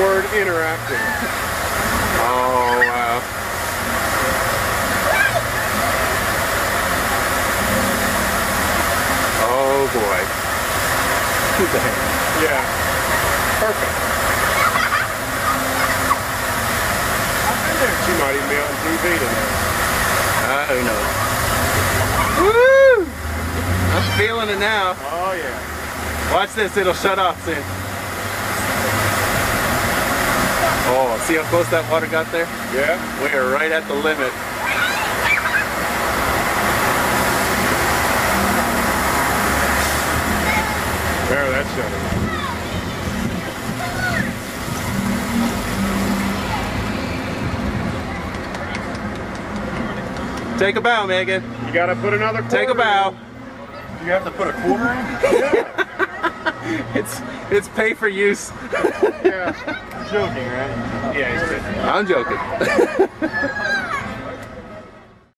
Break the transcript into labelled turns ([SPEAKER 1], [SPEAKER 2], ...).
[SPEAKER 1] word interactive.
[SPEAKER 2] Oh, wow. Oh, boy.
[SPEAKER 1] Yeah. Perfect. I've been there. She might even be on TV tonight.
[SPEAKER 2] Who knows? Woo! I'm feeling it now.
[SPEAKER 1] Oh, yeah.
[SPEAKER 2] Watch this, it'll shut off soon. Oh, see how close that water got there?
[SPEAKER 1] Yeah.
[SPEAKER 2] We are right at the limit.
[SPEAKER 1] There, that's shutting off.
[SPEAKER 2] Take a bow, Megan.
[SPEAKER 1] You gotta put another quarter
[SPEAKER 2] Take a bow.
[SPEAKER 1] in. You have to put a quarter in? Yeah.
[SPEAKER 2] It's pay for use.
[SPEAKER 1] Yeah. Joking, right? Yeah, he's kidding.
[SPEAKER 2] I'm joking.